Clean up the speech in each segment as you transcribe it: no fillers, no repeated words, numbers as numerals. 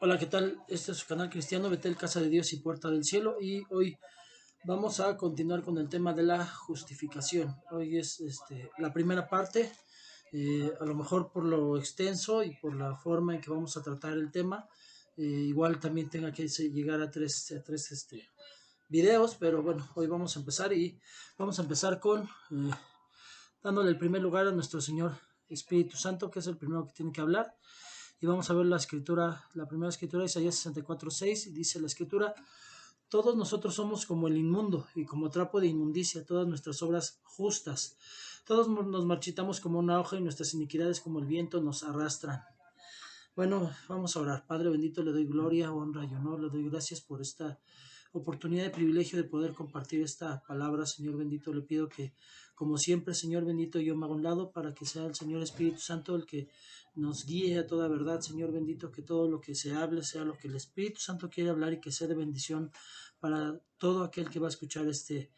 Hola, ¿qué tal? Este es su canal cristiano Betel, Casa de Dios y Puerta del Cielo, y hoy vamos a continuar con el tema de la justificación. Hoy es la primera parte, a lo mejor por lo extenso y por la forma en que vamos a tratar el tema, igual también tenga que llegar a tres videos, pero bueno, hoy vamos a empezar y vamos a empezar con dándole el primer lugar a nuestro Señor Espíritu Santo, que es el primero que tiene que hablar. Y vamos a ver la escritura, la primera escritura, Isaías 64:6, y dice la escritura: todos nosotros somos como el inmundo y como trapo de inmundicia, todas nuestras obras justas. Todos nos marchitamos como una hoja y nuestras iniquidades como el viento nos arrastran. Bueno, vamos a orar. Padre bendito, le doy gloria, honra y honor, le doy gracias por esta oportunidad y privilegio de poder compartir esta palabra. Señor bendito, le pido que, como siempre, Señor bendito, yo me hago a un lado para que sea el Señor Espíritu Santo el que nos guíe a toda verdad. Señor bendito, que todo lo que se hable sea lo que el Espíritu Santo quiere hablar y que sea de bendición para todo aquel que va a escuchar este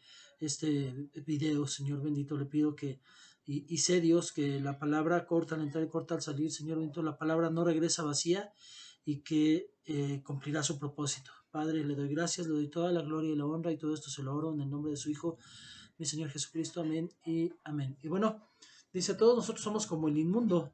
video. Señor bendito, le pido que y sé, Dios, que la palabra corta al entrar y corta al salir, Señor bendito, la palabra no regresa vacía y que cumplirá su propósito. Padre, le doy gracias, le doy toda la gloria y la honra, y todo esto se lo oro en el nombre de su Hijo, mi Señor Jesucristo. Amén y amén. Y bueno, dice: todos nosotros somos como el inmundo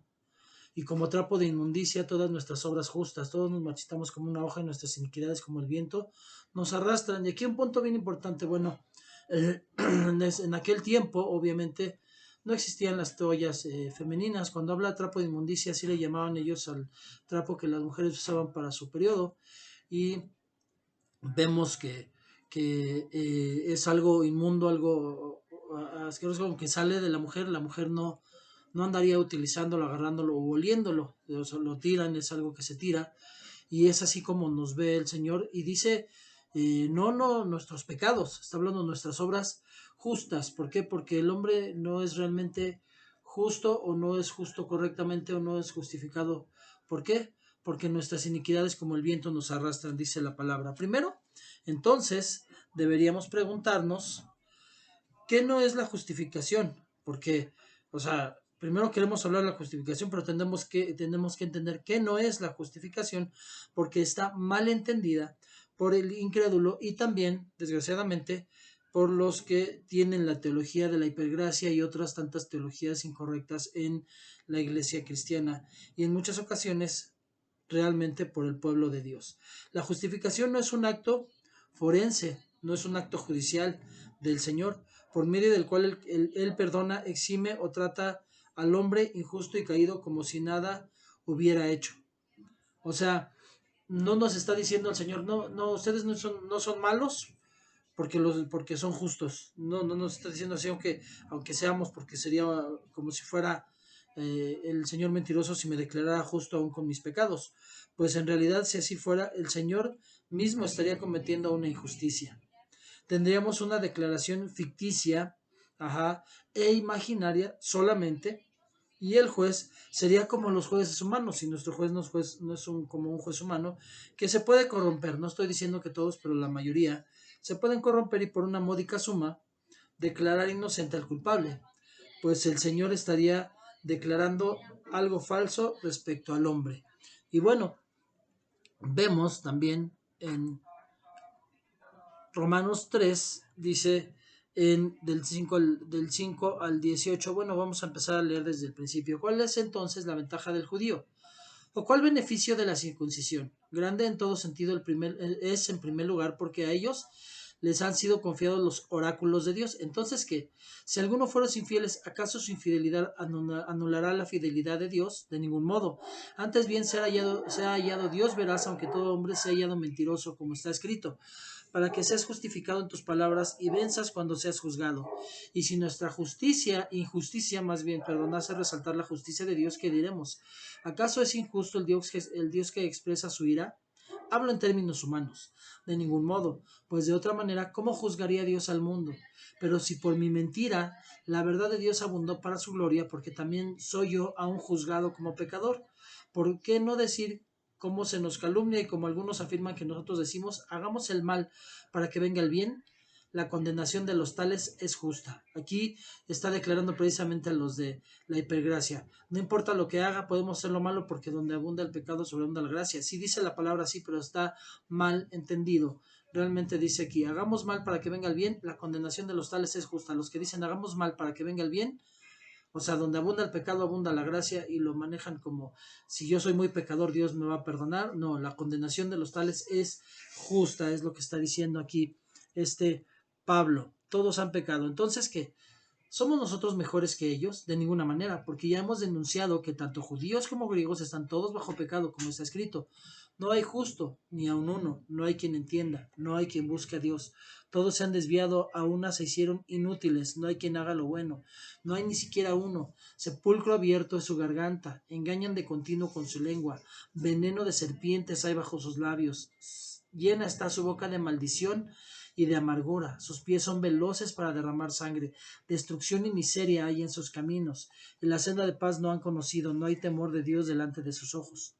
y como trapo de inmundicia, todas nuestras obras justas, todos nos marchitamos como una hoja y nuestras iniquidades como el viento nos arrastran. Y aquí un punto bien importante. Bueno, en aquel tiempo, obviamente, no existían las toallas femeninas. Cuando habla trapo de inmundicia, así le llamaban ellos al trapo que las mujeres usaban para su periodo. Y vemos que es algo inmundo, algo asqueroso, como que sale de la mujer no andaría utilizándolo, agarrándolo o oliéndolo, lo tiran, es algo que se tira, y es así como nos ve el Señor, y dice, no nuestros pecados, está hablando de nuestras obras justas. ¿Por qué? Porque el hombre no es realmente justo, o no es justo correctamente, o no es justificado. ¿Por qué? Porque nuestras iniquidades como el viento nos arrastran, dice la palabra. Primero, entonces, deberíamos preguntarnos qué no es la justificación, porque, o sea, primero queremos hablar de la justificación, pero tenemos que entender qué no es la justificación, porque está mal entendida por el incrédulo y también, desgraciadamente, por los que tienen la teología de la hipergracia y otras tantas teologías incorrectas en la iglesia cristiana, y en muchas ocasiones realmente por el pueblo de Dios. La justificación no es un acto forense, no es un acto judicial del Señor, por medio del cual él perdona, exime o trata al hombre injusto y caído como si nada hubiera hecho. O sea, no nos está diciendo el Señor: no, ustedes no son malos porque son justos. No nos está diciendo así, aunque seamos, porque sería como si fuera el Señor mentiroso si me declarara justo aún con mis pecados. Pues en realidad, si así fuera, el Señor mismo estaría cometiendo una injusticia. Tendríamos una declaración ficticia, ajá, e imaginaria solamente, y el juez sería como los jueces humanos, y nuestro juez no es como un juez humano que se puede corromper. No estoy diciendo que todos, pero la mayoría se pueden corromper y por una módica suma declarar inocente al culpable, pues el Señor estaría declarando algo falso respecto al hombre. Y bueno, vemos también en Romanos 3, dice del 5 al 18. Bueno, vamos a empezar a leer desde el principio. ¿Cuál es entonces la ventaja del judío? ¿O cuál beneficio de la circuncisión? Grande en todo sentido es en primer lugar porque a ellos les han sido confiados los oráculos de Dios. Entonces, ¿qué? Si alguno fuera infieles, ¿acaso su infidelidad anulará la fidelidad de Dios? De ningún modo. Antes bien, sea hallado Dios veraz, aunque todo hombre sea hallado mentiroso, como está escrito, para que seas justificado en tus palabras y venzas cuando seas juzgado. Y si nuestra injusticia más bien, hace resaltar la justicia de Dios, ¿qué diremos? ¿Acaso es injusto el Dios que expresa su ira? Hablo en términos humanos. De ningún modo, pues de otra manera, ¿cómo juzgaría Dios al mundo? Pero si por mi mentira la verdad de Dios abundó para su gloria, porque también soy yo aún juzgado como pecador, ¿por qué no decir cómo se nos calumnia y como algunos afirman que nosotros decimos: hagamos el mal para que venga el bien? la condenación de los tales es justa. Aquí está declarando precisamente a los de la hipergracia. No importa lo que haga, podemos hacer lo malo porque donde abunda el pecado sobreabunda la gracia. Sí dice la palabra así, pero está mal entendido. Realmente dice aquí, hagamos mal para que venga el bien, la condenación de los tales es justa. Los que dicen hagamos mal para que venga el bien, o sea, donde abunda el pecado, abunda la gracia y lo manejan como si yo soy muy pecador, Dios me va a perdonar. No, la condenación de los tales es justa, es lo que está diciendo aquí Pablo. Todos han pecado. Entonces, ¿qué? ¿Somos nosotros mejores que ellos? De ninguna manera, porque ya hemos denunciado que tanto judíos como griegos están todos bajo pecado, como está escrito. No hay justo, ni aun uno, no hay quien entienda, no hay quien busque a Dios. Todos se han desviado, a una se hicieron inútiles, no hay quien haga lo bueno, no hay ni siquiera uno. Sepulcro abierto es su garganta, engañan de continuo con su lengua, veneno de serpientes hay bajo sus labios. Llena está su boca de maldición y de amargura, sus pies son veloces para derramar sangre, destrucción y miseria hay en sus caminos, en la senda de paz no han conocido, no hay temor de Dios delante de sus ojos.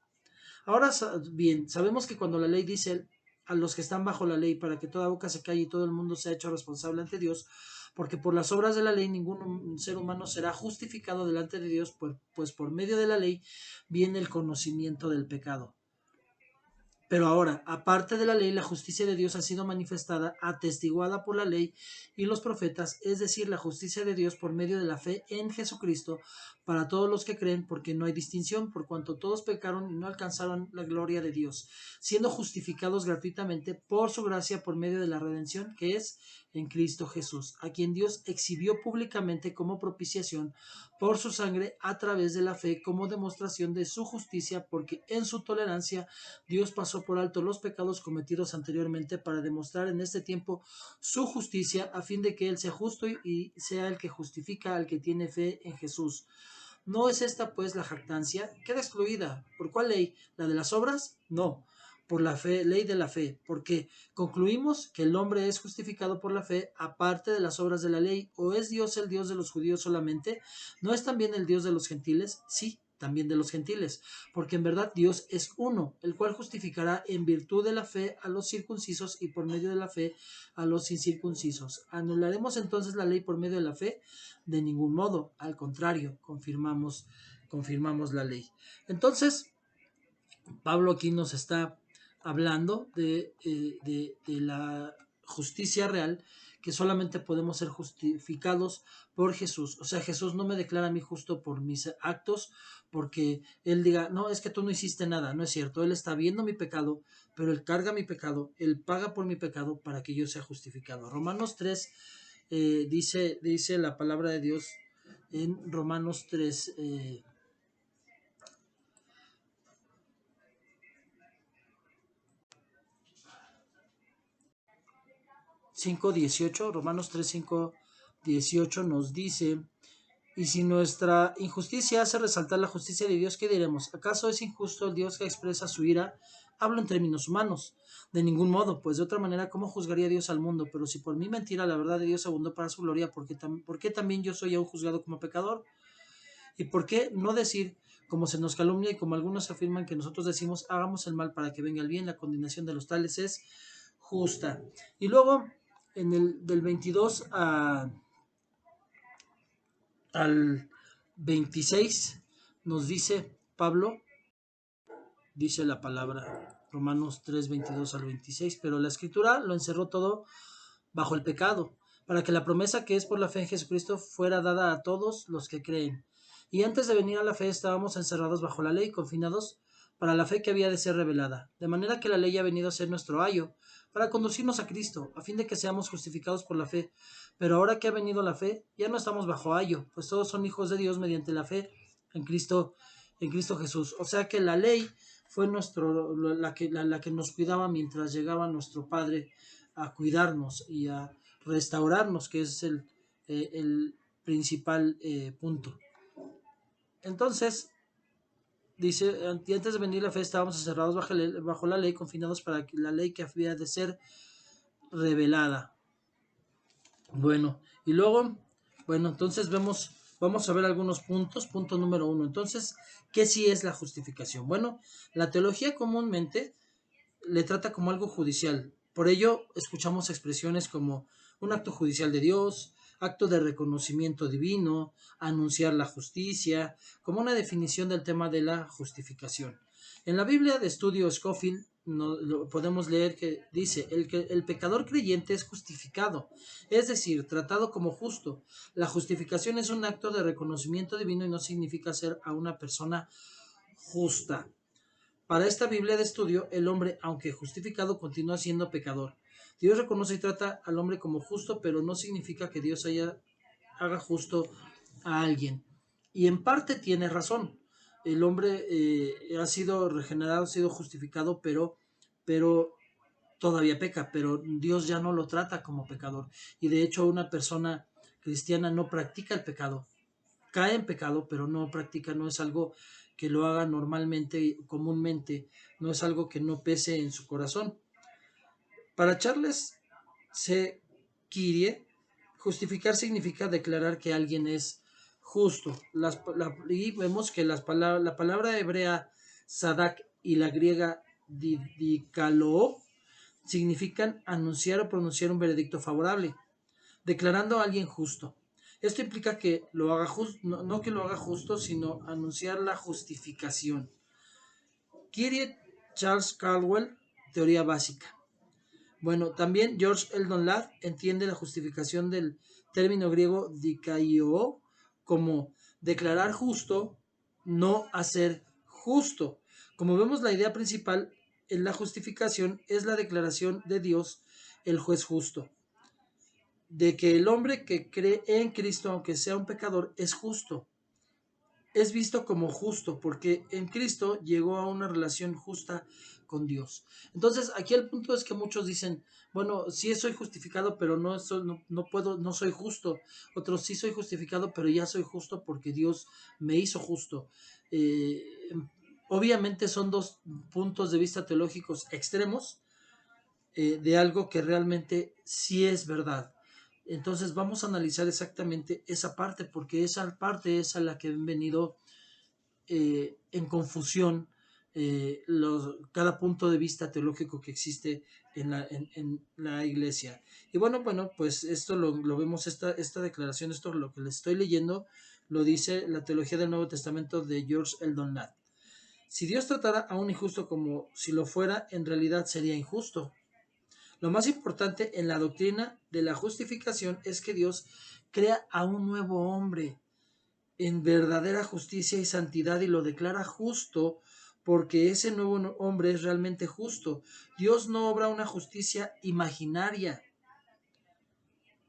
Ahora bien, sabemos que cuando la ley dice a los que están bajo la ley para que toda boca se calle y todo el mundo sea hecho responsable ante Dios, porque por las obras de la ley ningún ser humano será justificado delante de Dios, pues por medio de la ley viene el conocimiento del pecado. Pero ahora, aparte de la ley, la justicia de Dios ha sido manifestada, atestiguada por la ley y los profetas, es decir, la justicia de Dios por medio de la fe en Jesucristo para todos los que creen, porque no hay distinción, por cuanto todos pecaron y no alcanzaron la gloria de Dios, siendo justificados gratuitamente por su gracia por medio de la redención que es en Cristo Jesús, a quien Dios exhibió públicamente como propiciación por su sangre a través de la fe como demostración de su justicia, porque en su tolerancia Dios pasó por alto los pecados cometidos anteriormente para demostrar en este tiempo su justicia, a fin de que Él sea justo y sea el que justifica al que tiene fe en Jesús. ¿No es esta pues la jactancia? Queda excluida. ¿Por cuál ley? ¿La de las obras? No, por la fe, ley de la fe, porque concluimos que el hombre es justificado por la fe aparte de las obras de la ley. ¿O es Dios el Dios de los judíos solamente? ¿No es también el Dios de los gentiles? Sí, también de los gentiles, porque en verdad Dios es uno, el cual justificará en virtud de la fe a los circuncisos y por medio de la fe a los incircuncisos. ¿Anularemos entonces la ley por medio de la fe? De ningún modo, al contrario, confirmamos la ley. Entonces, Pablo aquí nos está hablando de la justicia real, que solamente podemos ser justificados por Jesús. O sea, Jesús no me declara a mí justo por mis actos, porque Él diga, no, es que tú no hiciste nada, no es cierto. Él está viendo mi pecado, pero Él carga mi pecado, Él paga por mi pecado para que yo sea justificado. Romanos 3 dice la palabra de Dios en Romanos 3, 5:18, Romanos 3, 5, 18 nos dice, y si nuestra injusticia hace resaltar la justicia de Dios, ¿qué diremos? ¿Acaso es injusto el Dios que expresa su ira? Hablo en términos humanos. De ningún modo, pues de otra manera, ¿cómo juzgaría Dios al mundo? Pero si por mi mentira la verdad de Dios abundó para su gloria, ¿por qué también yo soy aún juzgado como pecador? ¿Y por qué no decir, como se nos calumnia y como algunos afirman que nosotros decimos, hagamos el mal para que venga el bien? La condenación de los tales es justa. Y luego, del 22 al 26, nos dice Pablo, dice la palabra, Romanos 3, 22 al 26, pero la escritura lo encerró todo bajo el pecado, para que la promesa que es por la fe en Jesucristo fuera dada a todos los que creen. Y antes de venir a la fe estábamos encerrados bajo la ley, confinados para la fe que había de ser revelada. De manera que la ley ha venido a ser nuestro ayo, para conducirnos a Cristo, a fin de que seamos justificados por la fe. Pero ahora que ha venido la fe, ya no estamos bajo ayo, pues todos son hijos de Dios mediante la fe en Cristo, Jesús. O sea que la ley fue la que nos cuidaba mientras llegaba nuestro Padre a cuidarnos y a restaurarnos, que es el principal punto. Entonces, dice, y antes de venir la fe estábamos encerrados bajo la ley, confinados para la ley que había de ser revelada. Bueno, y luego, entonces vamos a ver algunos puntos. Punto número 1. Entonces, ¿qué sí es la justificación? Bueno, la teología comúnmente le trata como algo judicial. Por ello, escuchamos expresiones como un acto judicial de Dios, acto de reconocimiento divino, anunciar la justicia, como una definición del tema de la justificación. En la Biblia de estudio Scofield podemos leer que dice, el pecador creyente es justificado, es decir, tratado como justo. La justificación es un acto de reconocimiento divino y no significa ser a una persona justa. Para esta Biblia de estudio, el hombre, aunque justificado, continúa siendo pecador. Dios reconoce y trata al hombre como justo, pero no significa que Dios haga justo a alguien. Y en parte tiene razón. El hombre ha sido regenerado, ha sido justificado, pero todavía peca, pero Dios ya no lo trata como pecador. Y de hecho una persona cristiana no practica el pecado. Cae en pecado, pero no practica, no es algo que lo haga normalmente, comúnmente, no es algo que no pese en su corazón. Para Charles C. Kyrie, justificar significa declarar que alguien es justo. Y vemos que la palabra hebrea sadak y la griega didikalo significan anunciar o pronunciar un veredicto favorable, declarando a alguien justo. Esto implica que lo haga justo, no que lo haga justo, sino anunciar la justificación. Kyrie Charles Caldwell, teoría básica. Bueno, también George Eldon Ladd entiende la justificación del término griego dikaio como declarar justo, no hacer justo. Como vemos, la idea principal en la justificación es la declaración de Dios, el juez justo, de que el hombre que cree en Cristo, aunque sea un pecador, es justo. Es visto como justo porque en Cristo llegó a una relación justa con Dios. Entonces, aquí el punto es que muchos dicen, bueno, sí soy justificado, pero no puedo, no soy justo. Otros sí soy justificado, pero ya soy justo porque Dios me hizo justo. Eh, Obviamente son dos puntos de vista teológicos extremos de algo que realmente sí es verdad. Entonces vamos a analizar exactamente esa parte, porque esa parte es a la que han venido en confusión cada punto de vista teológico que existe en la iglesia. Y bueno, pues esto lo vemos, esta declaración, esto lo que les estoy leyendo, lo dice la teología del Nuevo Testamento de George Eldon Ladd. Si Dios tratara a un injusto como si lo fuera, en realidad sería injusto. Lo más importante en la doctrina de la justificación es que Dios crea a un nuevo hombre en verdadera justicia y santidad y lo declara justo porque ese nuevo hombre es realmente justo. Dios no obra una justicia imaginaria,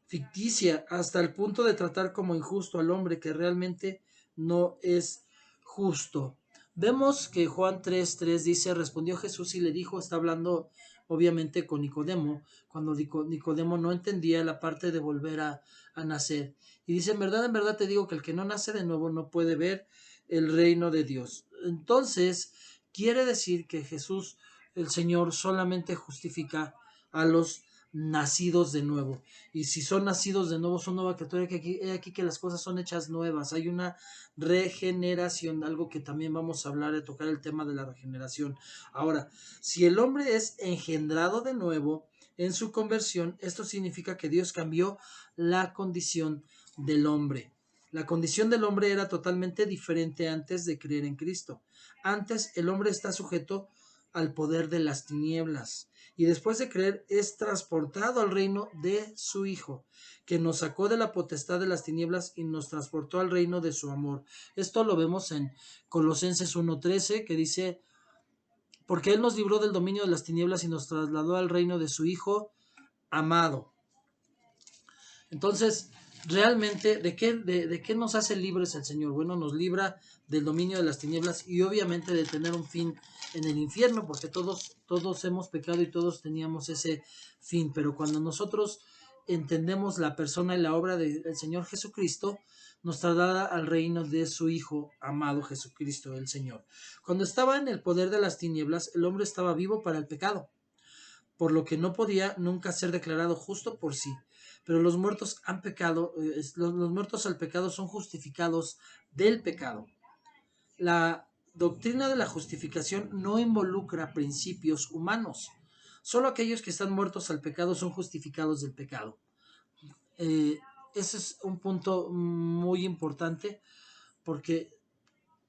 ficticia, hasta el punto de tratar como injusto al hombre que realmente no es justo. Vemos que Juan 3:3 dice, respondió Jesús y le dijo, está hablando obviamente con Nicodemo, cuando Nicodemo no entendía la parte de volver a nacer. Y dice, en verdad te digo que el que no nace de nuevo no puede ver el reino de Dios. Entonces, quiere decir que Jesús, el Señor, solamente justifica a los nacidos de nuevo. Y si son nacidos de nuevo, son nueva criatura, que aquí que las cosas son hechas nuevas. Hay una regeneración, algo que también vamos a hablar, de tocar el tema de la regeneración. Ahora, si el hombre es engendrado de nuevo en su conversión, esto significa que Dios cambió la condición del hombre. La condición del hombre era totalmente diferente antes de creer en Cristo. Antes el hombre está sujeto al poder de las tinieblas y después de creer es transportado al reino de su Hijo, que nos sacó de la potestad de las tinieblas y nos transportó al reino de su amor. Esto lo vemos en Colosenses 1:13, que dice, porque Él nos libró del dominio de las tinieblas y nos trasladó al reino de su Hijo amado. Entonces, realmente, ¿de qué nos hace libres el Señor? Bueno, nos libra del dominio de las tinieblas y obviamente de tener un fin en el infierno, porque todos hemos pecado y todos teníamos ese fin, pero cuando nosotros entendemos la persona y la obra del Señor Jesucristo, nos traslada al reino de su Hijo amado Jesucristo, el Señor. Cuando estaba en el poder de las tinieblas, el hombre estaba vivo para el pecado, por lo que no podía nunca ser declarado justo por sí. Pero los muertos han pecado, los muertos al pecado son justificados del pecado. La doctrina de la justificación no involucra principios humanos. Solo aquellos que están muertos al pecado son justificados del pecado. Eh, Ese es un punto muy importante porque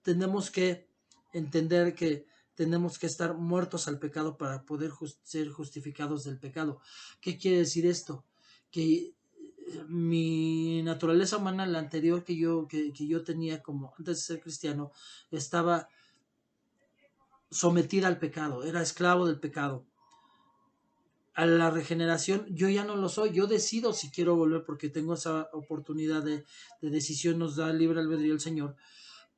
tenemos que entender que tenemos que estar muertos al pecado para poder ser justificados del pecado. ¿Qué quiere decir esto? Que mi naturaleza humana, la anterior que yo tenía como antes de ser cristiano, estaba sometida al pecado, era esclavo del pecado. A la regeneración yo ya no lo soy, yo decido si quiero volver porque tengo esa oportunidad de decisión, nos da libre albedrío el Señor.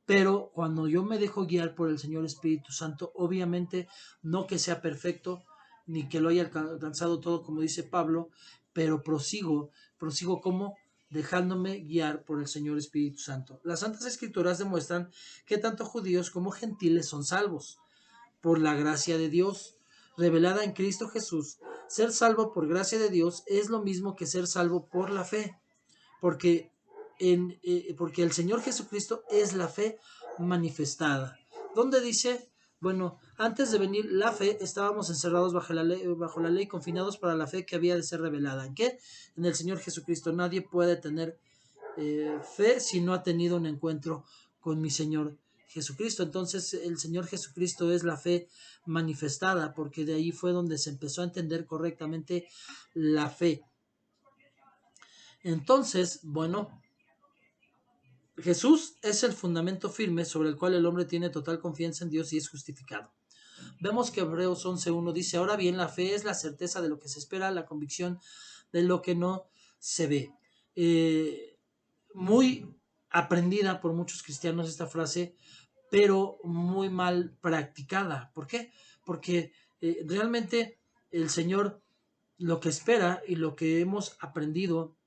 Pero cuando yo me dejo guiar por el Señor Espíritu Santo, obviamente no que sea perfecto, ni que lo haya alcanzado todo, como dice Pablo, pero prosigo como dejándome guiar por el Señor Espíritu Santo. Las Santas Escrituras demuestran que tanto judíos como gentiles son salvos por la gracia de Dios, revelada en Cristo Jesús. Ser salvo por gracia de Dios es lo mismo que ser salvo por la fe, porque porque el Señor Jesucristo es la fe manifestada. ¿Dónde dice? Bueno, antes de venir la fe, estábamos encerrados bajo la ley, confinados para la fe que había de ser revelada. ¿En qué? En el Señor Jesucristo. Nadie puede tener fe si no ha tenido un encuentro con mi Señor Jesucristo. Entonces el Señor Jesucristo es la fe manifestada, porque de ahí fue donde se empezó a entender correctamente la fe. Entonces, bueno, Jesús es el fundamento firme sobre el cual el hombre tiene total confianza en Dios y es justificado. Vemos que Hebreos 11.1 dice, ahora bien, la fe es la certeza de lo que se espera, la convicción de lo que no se ve. Muy aprendida por muchos cristianos esta frase, pero muy mal practicada. ¿Por qué? Porque realmente el Señor lo que espera y lo que hemos aprendido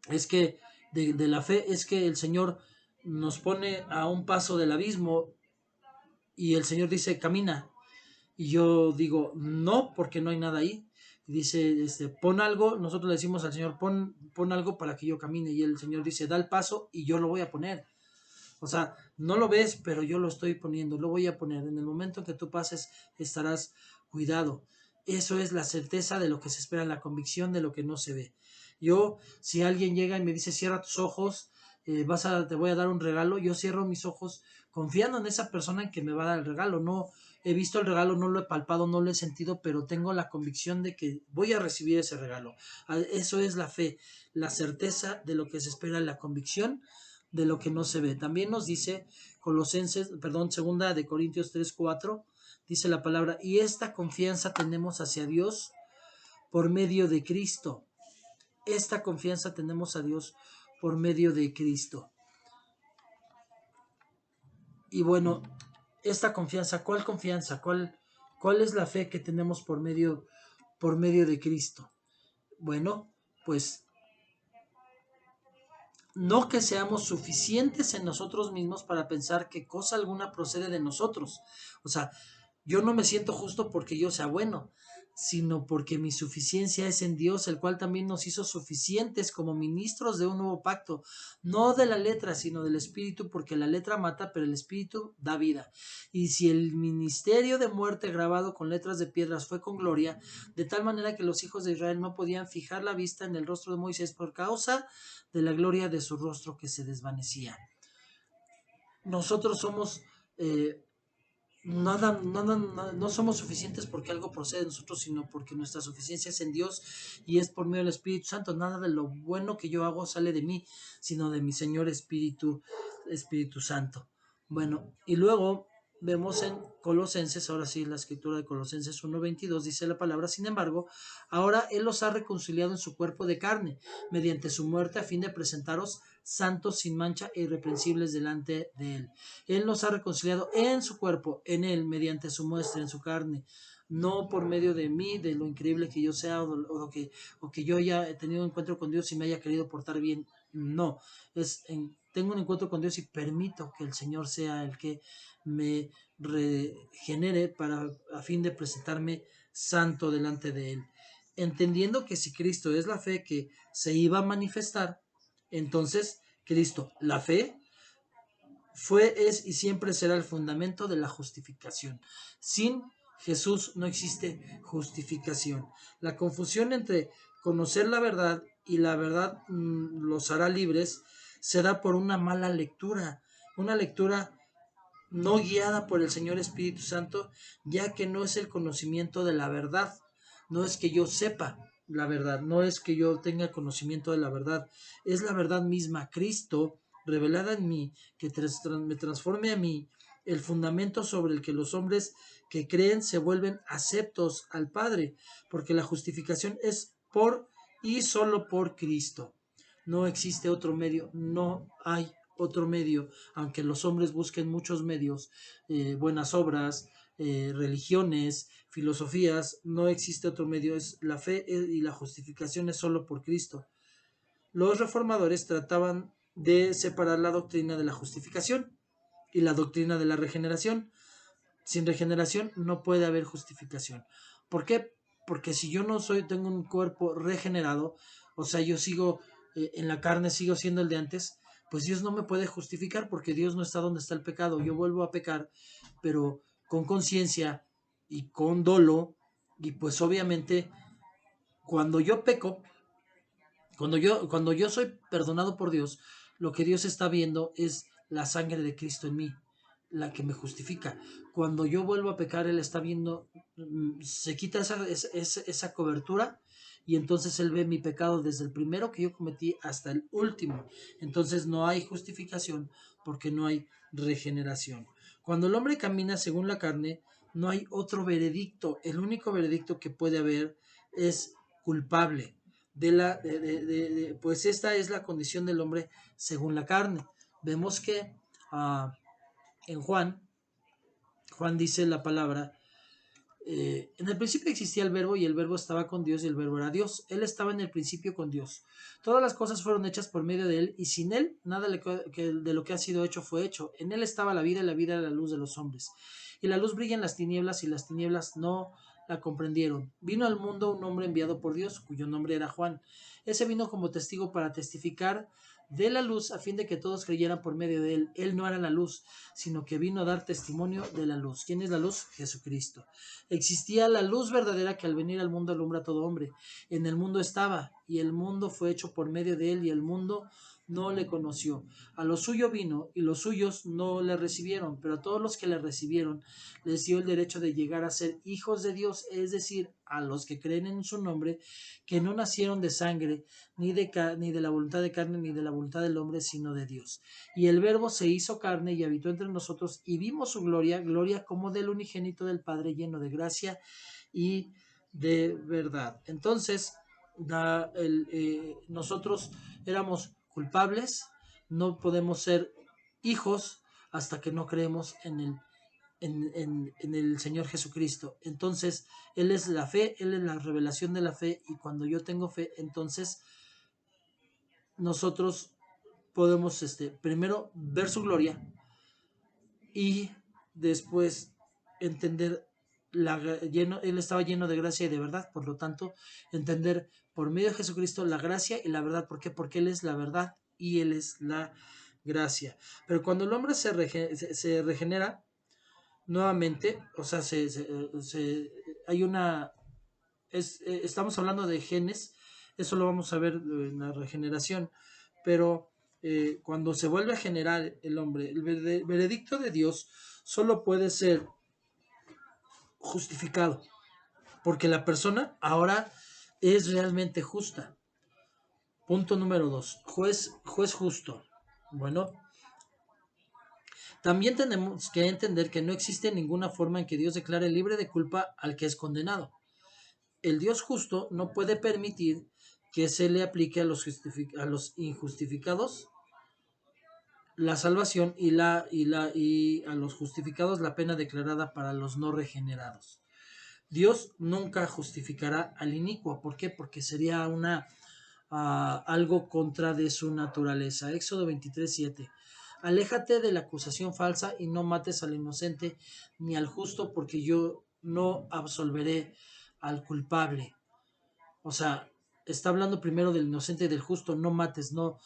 es que de la fe es que el Señor nos pone a un paso del abismo y el Señor dice, camina. Y yo digo, no, porque no hay nada ahí. Y dice, pon algo, nosotros le decimos al Señor, pon algo para que yo camine. Y el Señor dice, da el paso y yo lo voy a poner. O sea, no lo ves, pero yo lo estoy poniendo, lo voy a poner. En el momento que tú pases, estarás cuidado. Eso es la certeza de lo que se espera, la convicción de lo que no se ve. Yo, si alguien llega y me dice, cierra tus ojos, te voy a dar un regalo, yo cierro mis ojos confiando en esa persona en que me va a dar el regalo. No he visto el regalo, no lo he palpado, no lo he sentido, pero tengo la convicción de que voy a recibir ese regalo. Eso es la fe, la certeza de lo que se espera, la convicción de lo que no se ve. También nos dice segunda de Corintios 3:4, dice la palabra, y esta confianza tenemos hacia Dios por medio de Cristo. Esta confianza tenemos a Dios por medio de Cristo. Y bueno, esta confianza, ¿cuál confianza? ¿Cuál es la fe que tenemos por medio de Cristo? Bueno, pues no que seamos suficientes en nosotros mismos para pensar que cosa alguna procede de nosotros. O sea, yo no me siento justo porque yo sea bueno, sino porque mi suficiencia es en Dios, el cual también nos hizo suficientes como ministros de un nuevo pacto, no de la letra, sino del Espíritu, porque la letra mata, pero el Espíritu da vida. Y si el ministerio de muerte grabado con letras de piedras fue con gloria, de tal manera que los hijos de Israel no podían fijar la vista en el rostro de Moisés por causa de la gloria de su rostro que se desvanecía. Nosotros somos no somos suficientes porque algo procede de nosotros, sino porque nuestra suficiencia es en Dios y es por medio del Espíritu Santo. Nada de lo bueno que yo hago sale de mí, sino de mi Señor Espíritu Santo. Bueno, y luego vemos en Colosenses, ahora sí, la escritura de Colosenses 1:22 dice la palabra, sin embargo, ahora Él los ha reconciliado en su cuerpo de carne, mediante su muerte, a fin de presentaros santos, sin mancha e irreprensibles delante de Él. Él nos ha reconciliado en su cuerpo, en Él, mediante su muestra, en su carne, no por medio de mí, de lo increíble que yo sea o que yo haya tenido un encuentro con Dios y me haya querido portar bien. No, tengo un encuentro con Dios y permito que el Señor sea el que me regenere a fin de presentarme santo delante de Él. Entendiendo que si Cristo es la fe que se iba a manifestar, entonces Cristo, la fe, fue, es y siempre será el fundamento de la justificación. Sin Jesús no existe justificación. La confusión entre conocer la verdad y la verdad los hará libres, se da por una lectura no guiada por el Señor Espíritu Santo, ya que no es el conocimiento de la verdad, no es que yo sepa la verdad, no es que yo tenga conocimiento de la verdad, es la verdad misma, Cristo revelada en mí, que me transforme a mí, el fundamento sobre el que los hombres que creen se vuelven aceptos al Padre, porque la justificación es por y solo por Cristo. No existe otro medio, no hay otro medio, aunque los hombres busquen muchos medios, buenas obras, religiones, filosofías, no existe otro medio, es la fe y la justificación es solo por Cristo. Los reformadores trataban de separar la doctrina de la justificación y la doctrina de la regeneración. Sin regeneración no puede haber justificación. ¿Por qué? Porque si yo no tengo un cuerpo regenerado, o sea, yo sigo en la carne, sigo siendo el de antes, pues Dios no me puede justificar porque Dios no está donde está el pecado. Yo vuelvo a pecar, pero con conciencia y con dolo, y pues obviamente cuando yo peco, cuando yo soy perdonado por Dios, lo que Dios está viendo es la sangre de Cristo en mí, la que me justifica. Cuando yo vuelvo a pecar, Él está viendo, se quita esa cobertura y entonces Él ve mi pecado desde el primero que yo cometí hasta el último. Entonces no hay justificación porque no hay regeneración. Cuando el hombre camina según la carne, no hay otro veredicto. El único veredicto que puede haber es culpable pues esta es la condición del hombre según la carne. Vemos que en Juan dice la palabra, en el principio existía el verbo y el verbo estaba con Dios y el verbo era Dios. Él estaba en el principio con Dios. Todas las cosas fueron hechas por medio de él y sin él nada de lo que ha sido hecho fue hecho. En él estaba la vida y la vida era la luz de los hombres. Y la luz brilla en las tinieblas y las tinieblas no la comprendieron. Vino al mundo un hombre enviado por Dios, cuyo nombre era Juan. Ese vino como testigo para testificar de la luz a fin de que todos creyeran por medio de él. Él no era la luz, sino que vino a dar testimonio de la luz. ¿Quién es la luz? Jesucristo. Existía la luz verdadera que al venir al mundo alumbra a todo hombre. En el mundo estaba, y el mundo fue hecho por medio de él, y el mundo no le conoció. A lo suyo vino, y los suyos no le recibieron, pero a todos los que le recibieron les dio el derecho de llegar a ser hijos de Dios, es decir, a los que creen en su nombre, que no nacieron de sangre, ni de la voluntad de carne, ni de la voluntad del hombre, sino de Dios. Y el Verbo se hizo carne y habitó entre nosotros, y vimos su gloria, gloria como del unigénito del Padre, lleno de gracia y de verdad. Entonces, nosotros éramos culpables, no podemos ser hijos hasta que no creemos en el Señor Jesucristo. Entonces, Él es la fe, Él es la revelación de la fe, y cuando yo tengo fe, entonces nosotros podemos primero ver su gloria y después entender él estaba lleno de gracia y de verdad, por lo tanto, entender por medio de Jesucristo la gracia y la verdad. ¿Por qué? Porque Él es la verdad y Él es la gracia. Pero cuando el hombre se regenera nuevamente, o sea, hay estamos hablando de genes, eso lo vamos a ver en la regeneración, pero cuando se vuelve a generar el hombre, el veredicto de Dios solo puede ser justificado, porque la persona ahora es realmente justa. Punto número 2, juez justo. Bueno, también tenemos que entender que no existe ninguna forma en que Dios declare libre de culpa al que es condenado. El Dios justo no puede permitir que se le aplique a los injustificados la salvación y a los justificados la pena declarada para los no regenerados. Dios nunca justificará al inicuo. ¿Por qué? Porque sería algo contra de su naturaleza. Éxodo 23:7. Aléjate de la acusación falsa y no mates al inocente ni al justo, porque yo no absolveré al culpable. O sea, está hablando primero del inocente y del justo. No mates, no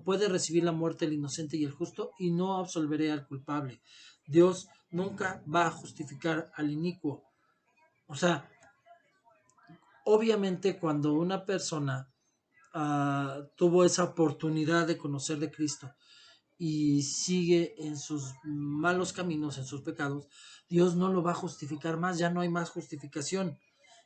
puede recibir la muerte el inocente y el justo, y no absolveré al culpable. Dios nunca va a justificar al inicuo. O sea, Obviamente cuando una persona tuvo esa oportunidad de conocer de Cristo y sigue en sus malos caminos, en sus pecados, Dios no lo va a justificar más, ya no hay más justificación.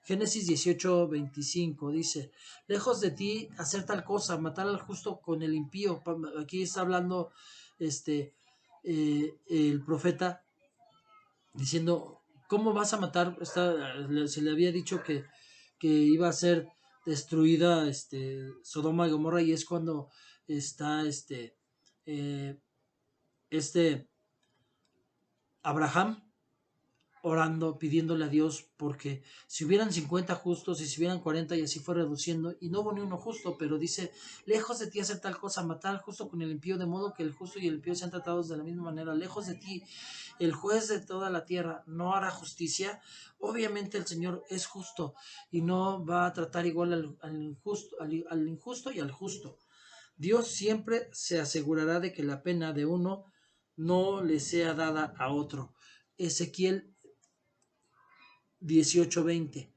Génesis 18:25 dice, lejos de ti hacer tal cosa, matar al justo con el impío. Aquí está hablando el profeta diciendo, ¿cómo vas a matar? Se le había dicho que iba a ser destruida Sodoma y Gomorra, y es cuando está eh, este Abraham orando, pidiéndole a Dios, porque si hubieran 50 justos y si hubieran 40 y así fue reduciendo, y no hubo ni uno justo, pero dice, lejos de ti hacer tal cosa, matar al justo con el impío, de modo que el justo y el impío sean tratados de la misma manera, lejos de ti, el juez de toda la tierra no hará justicia. Obviamente el Señor es justo y no va a tratar igual al injusto y al justo. Dios siempre se asegurará de que la pena de uno no le sea dada a otro. Ezequiel 18:20.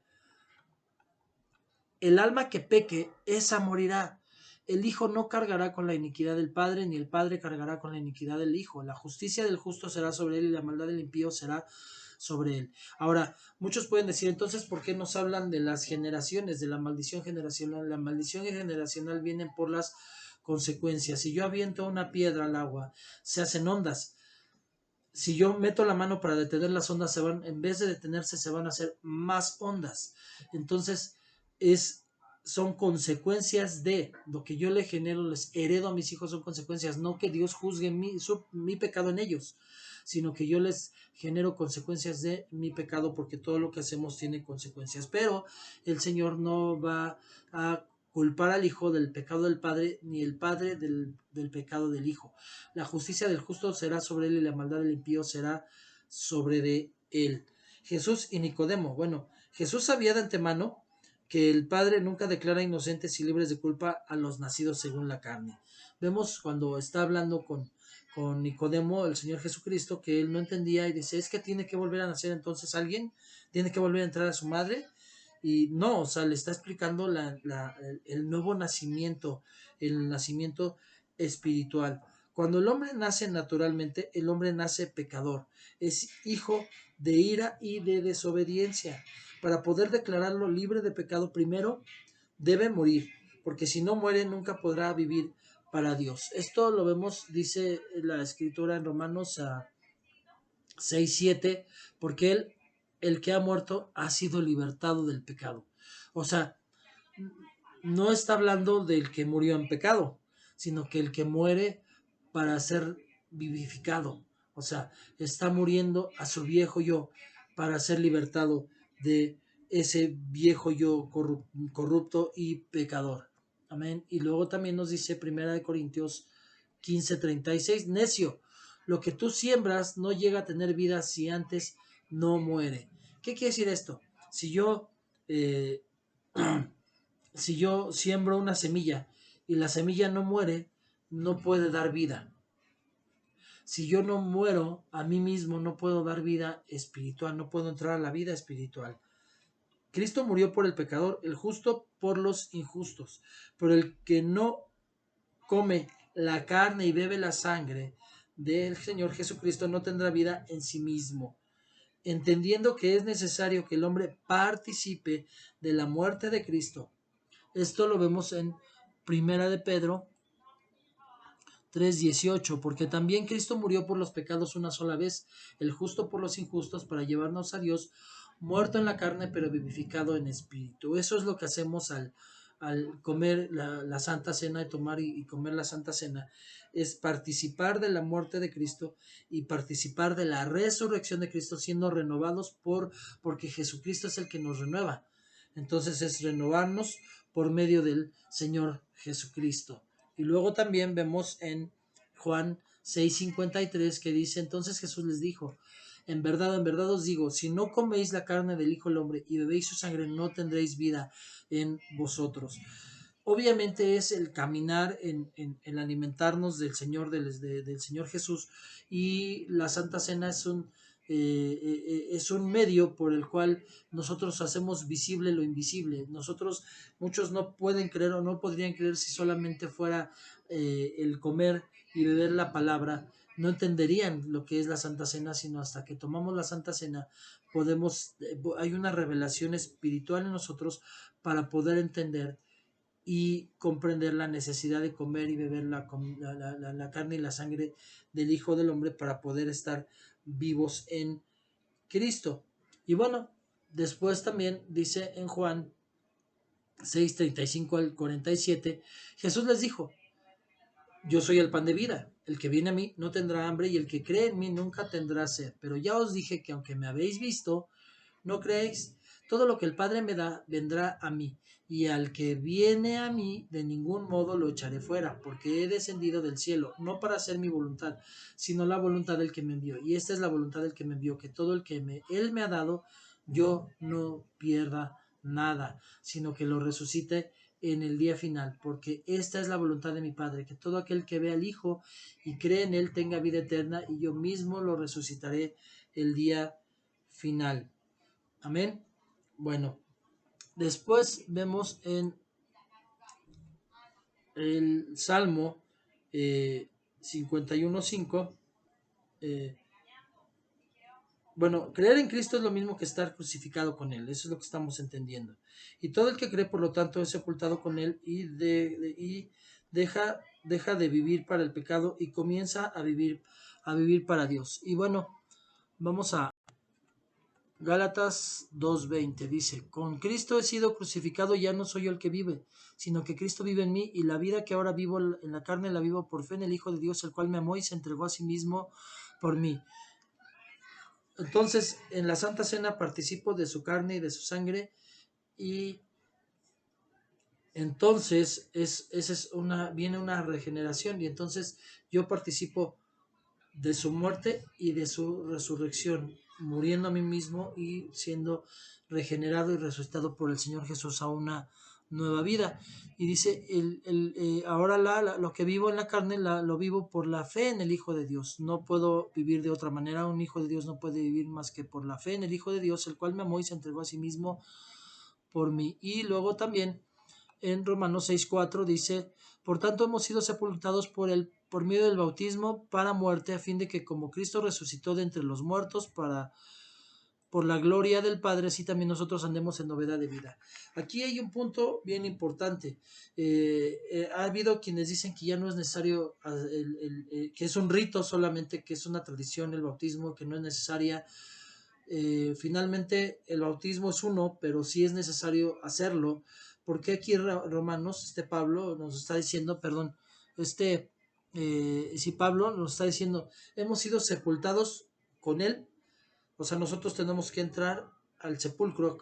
El alma que peque, esa morirá. El hijo no cargará con la iniquidad del padre, ni el padre cargará con la iniquidad del hijo. La justicia del justo será sobre él y la maldad del impío será sobre él. Ahora, muchos pueden decir, entonces, ¿por qué nos hablan de las generaciones, de la maldición generacional? La maldición generacional viene por las consecuencias. Si yo aviento una piedra al agua, se hacen ondas. Si yo meto la mano para detener las ondas, en vez de detenerse, se van a hacer más ondas. Entonces, son consecuencias de lo que yo le genero, les heredo a mis hijos, son consecuencias, no que Dios juzgue mi pecado en ellos, sino que yo les genero consecuencias de mi pecado, porque todo lo que hacemos tiene consecuencias. Pero el Señor no va a culpar al hijo del pecado del padre, ni el padre del pecado del hijo. La justicia del justo será sobre él y la maldad del impío será sobre de él. Jesús y Nicodemo. Bueno, Jesús sabía de antemano que el Padre nunca declara inocentes y libres de culpa a los nacidos según la carne. Vemos cuando está hablando con Nicodemo, el Señor Jesucristo, que él no entendía y dice, es que tiene que volver a nacer entonces alguien, tiene que volver a entrar a su madre. Y no, o sea, le está explicando el nuevo nacimiento, el nacimiento espiritual. Cuando el hombre nace naturalmente, el hombre nace pecador, es hijo de ira y de desobediencia. Para poder declararlo libre de pecado, primero debe morir, porque si no muere nunca podrá vivir para Dios. Esto lo vemos, dice la escritura en Romanos 6:7, porque el que ha muerto, ha sido libertado del pecado. O sea, no está hablando del que murió en pecado, sino que el que muere para ser vivificado. O sea, está muriendo a su viejo yo para ser libertado de ese viejo yo corrupto y pecador. Amén. Y luego también nos dice 1 Corintios 15:36, necio, lo que tú siembras no llega a tener vida si antes no muere. ¿Qué quiere decir esto? Si yo eh, si yo siembro una semilla y la semilla no muere, no puede dar vida. Si yo no muero a mí mismo, no puedo dar vida espiritual, no puedo entrar a la vida espiritual. Cristo murió por el pecador, el justo por los injustos, pero el que no come la carne y bebe la sangre del Señor Jesucristo no tendrá vida en sí mismo. Entendiendo que es necesario que el hombre participe de la muerte de Cristo. Esto lo vemos en Primera de Pedro 3:18, porque también Cristo murió por los pecados una sola vez, el justo por los injustos, para llevarnos a Dios, muerto en la carne, pero vivificado en espíritu. Eso es lo que hacemos al comer la Santa Cena, y tomar y comer la Santa Cena, es participar de la muerte de Cristo y participar de la resurrección de Cristo, siendo renovados porque Jesucristo es el que nos renueva. Entonces es renovarnos por medio del Señor Jesucristo. Y luego también vemos en Juan 6:53 que dice, entonces Jesús les dijo, en verdad os digo, si no coméis la carne del Hijo del Hombre y bebéis su sangre, no tendréis vida en vosotros. Obviamente es el caminar en alimentarnos del Señor, del Señor Jesús, y la Santa Cena es un medio por el cual nosotros hacemos visible lo invisible. Muchos no pueden creer o no podrían creer si solamente fuera el comer y beber la palabra. No entenderían lo que es la Santa Cena, sino hasta que tomamos la Santa Cena hay una revelación espiritual en nosotros para poder entender y comprender la necesidad de comer y beber la carne y la sangre del Hijo del Hombre para poder estar vivos en Cristo. Y bueno, después también dice en Juan 6:35 al 47, Jesús les dijo: yo soy el pan de vida, el que viene a mí no tendrá hambre y el que cree en mí nunca tendrá sed, pero ya os dije que aunque me habéis visto, no creéis. Todo lo que el Padre me da vendrá a mí, y al que viene a mí de ningún modo lo echaré fuera, porque he descendido del cielo, no para hacer mi voluntad, sino la voluntad del que me envió. Y esta es la voluntad del que me envió, que todo el que Él me ha dado, yo no pierda nada, sino que lo resucite en el día final, porque esta es la voluntad de mi Padre, que todo aquel que ve al Hijo y cree en Él tenga vida eterna, y yo mismo lo resucitaré el día final. Amén. Bueno, después vemos en el Salmo 51:5. Bueno, creer en Cristo es lo mismo que estar crucificado con Él. Eso es lo que estamos entendiendo. Y todo el que cree, por lo tanto, es sepultado con Él y deja de vivir para el pecado y comienza a vivir para Dios. Y bueno, vamos a Gálatas 2:20 dice: con Cristo he sido crucificado, ya no soy yo el que vive, sino que Cristo vive en mí, y la vida que ahora vivo en la carne la vivo por fe en el Hijo de Dios, el cual me amó y se entregó a sí mismo por mí. Entonces, en la Santa Cena participo de su carne y de su sangre, y entonces viene una regeneración, y entonces yo participo de su muerte y de su resurrección, muriendo a mí mismo y siendo regenerado y resucitado por el Señor Jesús a una nueva vida. Y dice, ahora lo que vivo en la carne lo vivo por la fe en el Hijo de Dios. No puedo vivir de otra manera. Un hijo de Dios no puede vivir más que por la fe en el Hijo de Dios, el cual me amó y se entregó a sí mismo por mí. Y luego también en Romanos 6:4 dice: por tanto hemos sido sepultados por medio del bautismo para muerte, a fin de que como Cristo resucitó de entre los muertos por la gloria del Padre, así también nosotros andemos en novedad de vida. Aquí hay un punto bien importante. Ha habido quienes dicen que ya no es necesario, que es un rito solamente, que es una tradición el bautismo, que no es necesaria. Finalmente el bautismo es uno, pero sí es necesario hacerlo, porque aquí Romanos, Pablo nos está diciendo, perdón, si Pablo nos está diciendo, hemos sido sepultados con él, o sea, nosotros tenemos que entrar al sepulcro,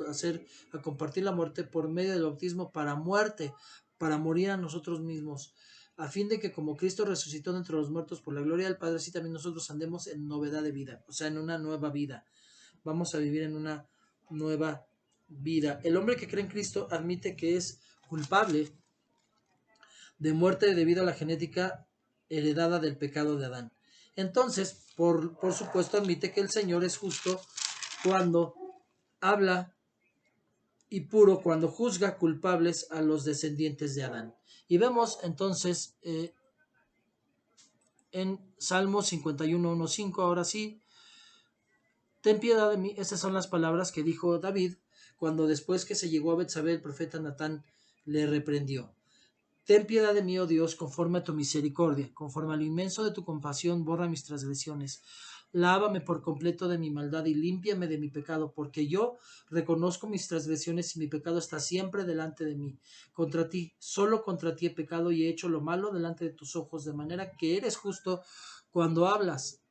a compartir la muerte por medio del bautismo para muerte, para morir a nosotros mismos, a fin de que como Cristo resucitó de entre los muertos por la gloria del Padre, así también nosotros andemos en novedad de vida, o sea, en una nueva vida. Vamos a vivir en una nueva vida. El hombre que cree en Cristo admite que es culpable de muerte debido a la genética heredada del pecado de Adán. Entonces, por supuesto, admite que el Señor es justo cuando habla y puro cuando juzga culpables a los descendientes de Adán. Y vemos entonces en Salmo 51:1-5, ahora sí: ten piedad de mí. Estas son las palabras que dijo David cuando, después que se llegó a Betsabé, el profeta Natán le reprendió: ten piedad de mí, oh Dios, conforme a tu misericordia, conforme a lo inmenso de tu compasión, borra mis transgresiones. Lávame por completo de mi maldad y límpiame de mi pecado, porque yo reconozco mis transgresiones y mi pecado está siempre delante de mí. Contra ti, solo contra ti he pecado y he hecho lo malo delante de tus ojos, de manera que eres justo cuando hablas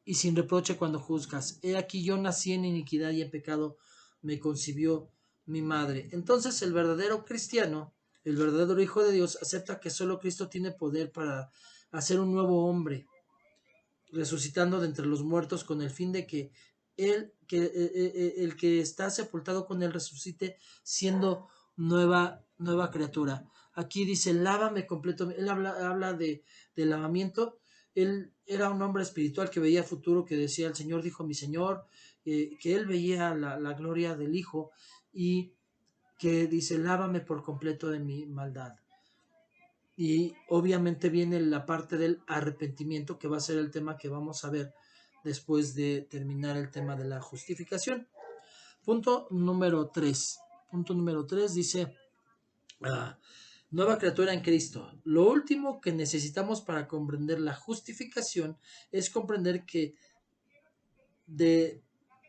y sin reproche cuando juzgas. He aquí yo nací en iniquidad y en pecado me concibió mi madre. Entonces el verdadero cristiano, el verdadero Hijo de Dios, acepta que solo Cristo tiene poder para hacer un nuevo hombre, resucitando de entre los muertos con el fin de que el que está sepultado con él resucite siendo nueva criatura. Aquí dice: lávame completo. Él habla de lavamiento. él era un hombre espiritual que veía futuro, que decía, el Señor dijo mi Señor, que él veía la gloria del Hijo y que dice, lávame por completo de mi maldad. Y obviamente viene la parte del arrepentimiento, que va a ser el tema que vamos a ver después de terminar el tema de la justificación. Punto número 3. Punto número 3 dice, nueva criatura en Cristo. Lo último que necesitamos para comprender la justificación es comprender que de,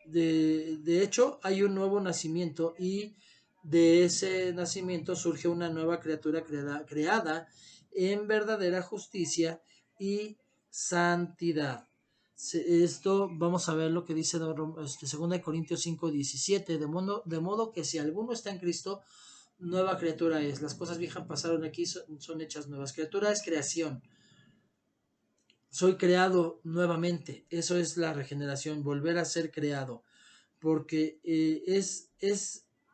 de hecho hay un nuevo nacimiento y de ese nacimiento surge una nueva criatura creada en verdadera justicia y santidad. Esto vamos a ver lo que dice 2 Corintios 5:17, de modo que si alguno está en Cristo, nueva criatura es. Las cosas viejas pasaron aquí, son hechas nuevas. Criatura es creación. Soy creado nuevamente. Eso es la regeneración, volver a ser creado. Porque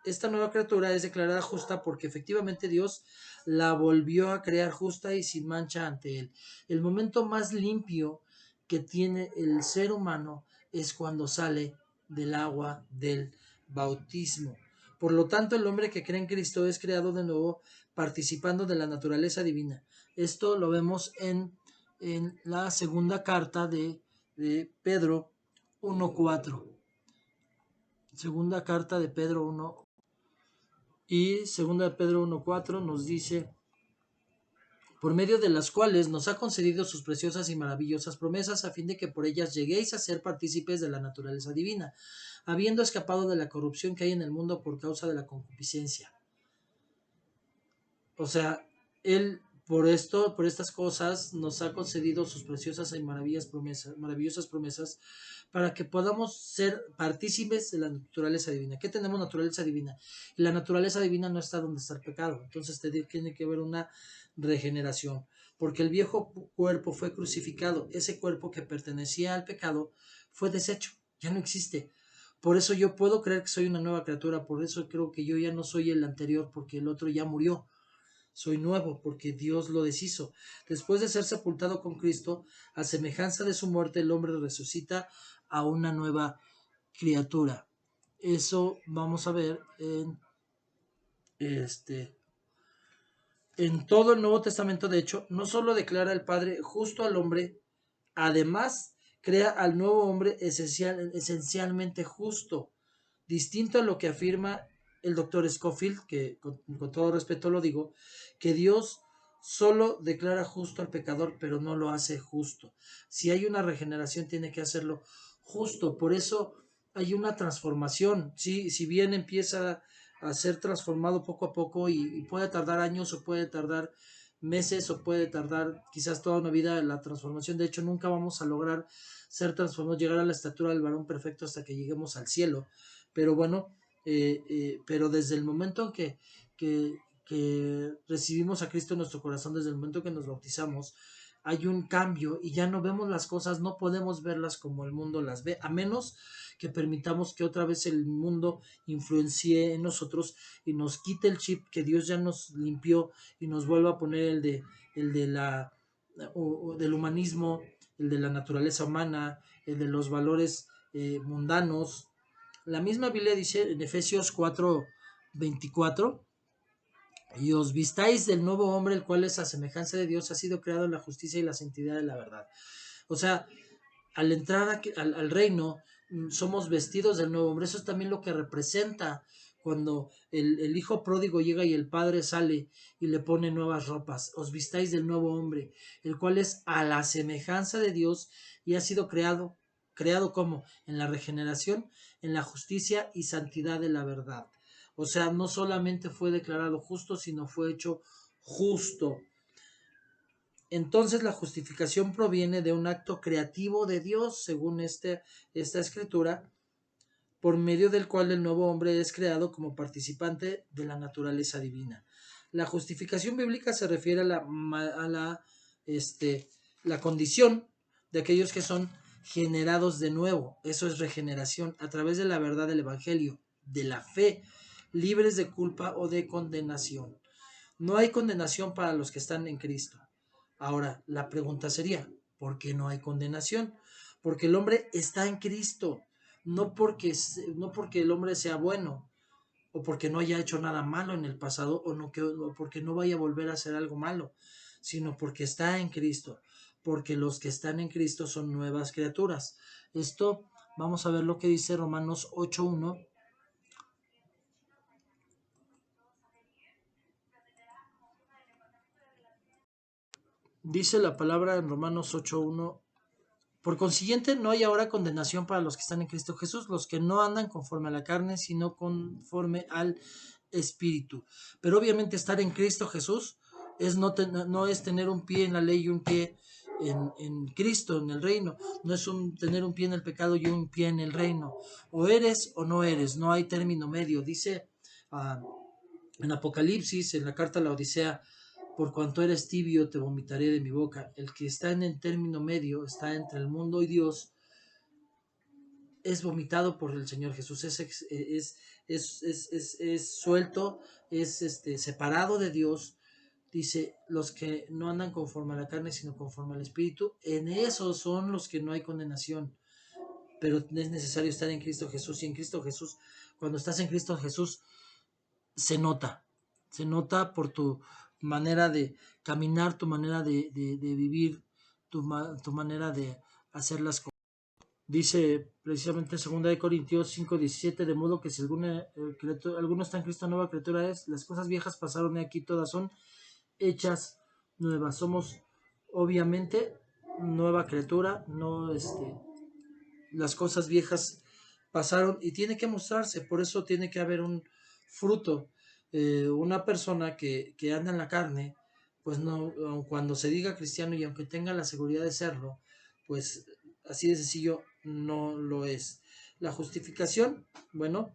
esta nueva criatura es declarada justa porque efectivamente Dios la volvió a crear justa y sin mancha ante Él. El momento más limpio que tiene el ser humano es cuando sale del agua del bautismo. Por lo tanto, el hombre que cree en Cristo es creado de nuevo participando de la naturaleza divina. Esto lo vemos en la segunda carta de Pedro 1:4. Segunda carta de Pedro 1 y segunda de Pedro 1:4 nos dice, por medio de las cuales nos ha concedido sus preciosas y maravillosas promesas, a fin de que por ellas lleguéis a ser partícipes de la naturaleza divina, habiendo escapado de la corrupción que hay en el mundo por causa de la concupiscencia. O sea, Él por estas cosas nos ha concedido sus preciosas y maravillosas promesas para que podamos ser partícipes de la naturaleza divina. ¿Qué tenemos naturaleza divina? Y la naturaleza divina no está donde está el pecado. Entonces tiene que haber una regeneración. Porque el viejo cuerpo fue crucificado. Ese cuerpo que pertenecía al pecado fue deshecho. Ya no existe. Por eso yo puedo creer que soy una nueva criatura. Por eso creo que yo ya no soy el anterior, porque el otro ya murió. Soy nuevo porque Dios lo deshizo. Después de ser sepultado con Cristo, a semejanza de su muerte, el hombre resucita a una nueva criatura. Eso vamos a ver en todo el Nuevo Testamento. De hecho, no solo declara el Padre justo al hombre, además crea al nuevo hombre esencialmente justo, distinto a lo que afirma el doctor Scofield, que con todo respeto lo digo, que Dios solo declara justo al pecador, pero no lo hace justo. Si hay una regeneración, tiene que hacerlo justo. Por eso hay una transformación. ¿Sí? Si bien empieza a ser transformado poco a poco y puede tardar años o puede tardar meses o puede tardar quizás toda una vida la transformación. De hecho, nunca vamos a lograr ser transformados, llegar a la estatura del varón perfecto hasta que lleguemos al cielo. Pero bueno, pero desde el momento que recibimos a Cristo en nuestro corazón, desde el momento que nos bautizamos, hay un cambio y ya no vemos las cosas, no podemos verlas como el mundo las ve, a menos que permitamos que otra vez el mundo influencie en nosotros y nos quite el chip que Dios ya nos limpió y nos vuelva a poner del humanismo, el de la naturaleza humana, el de los valores mundanos. La misma Biblia dice en Efesios 4:24, y os vistáis del nuevo hombre, el cual es a semejanza de Dios, ha sido creado en la justicia y la santidad de la verdad. O sea, al entrar al reino, somos vestidos del nuevo hombre. Eso es también lo que representa cuando el hijo pródigo llega y el padre sale y le pone nuevas ropas. Os vistáis del nuevo hombre, el cual es a la semejanza de Dios y ha sido creado como en la regeneración, en la justicia y santidad de la verdad. O sea, no solamente fue declarado justo, sino fue hecho justo. Entonces la justificación proviene de un acto creativo de Dios, según esta escritura, por medio del cual el nuevo hombre es creado como participante de la naturaleza divina. La justificación bíblica se refiere la condición de aquellos que son generados de nuevo. Eso es regeneración a través de la verdad del Evangelio, de la fe, libres de culpa o de condenación. No hay condenación para los que están en Cristo. Ahora, la pregunta sería, porque no hay condenación, porque el hombre está en Cristo, no porque el hombre sea bueno, o porque no haya hecho nada malo en el pasado, o porque no vaya a volver a hacer algo malo, sino porque está en Cristo, porque los que están en Cristo son nuevas criaturas. Esto, vamos a ver lo que dice Romanos 8:1. Dice la palabra en Romanos 8:1: por consiguiente, no hay ahora condenación para los que están en Cristo Jesús, los que no andan conforme a la carne, sino conforme al Espíritu. Pero obviamente estar en Cristo Jesús no es tener un pie en la ley y un pie en Cristo, en el reino. No es tener un pie en el pecado y un pie en el reino. O eres o no eres, no hay término medio. Dice en Apocalipsis, en la carta a la Odisea: por cuanto eres tibio, te vomitaré de mi boca. El que está en el término medio, está entre el mundo y Dios, es vomitado por el Señor Jesús, es suelto, es separado de Dios. Dice, los que no andan conforme a la carne, sino conforme al Espíritu, en esos son los que no hay condenación. Pero es necesario estar en Cristo Jesús, y en Cristo Jesús, cuando estás en Cristo Jesús, se nota por tu manera de caminar, tu manera de vivir, tu manera de hacer las cosas. Dice precisamente en 2 Corintios 5:17: de modo que si alguno está en Cristo, nueva criatura es, las cosas viejas pasaron y aquí todas son hechas nuevas. Somos obviamente nueva criatura, no las cosas viejas pasaron y tiene que mostrarse, por eso tiene que haber un fruto. Una persona que anda en la carne, pues no, aun cuando se diga cristiano y aunque tenga la seguridad de serlo, pues así de sencillo no lo es. La justificación, bueno,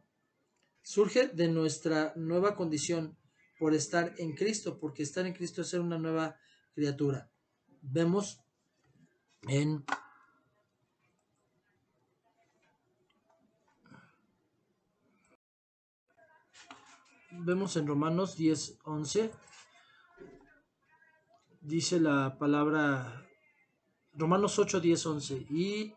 surge de nuestra nueva condición por estar en Cristo, porque estar en Cristo es ser una nueva criatura. Vemos en Romanos 10:11, dice la palabra, Romanos 8:10-11: y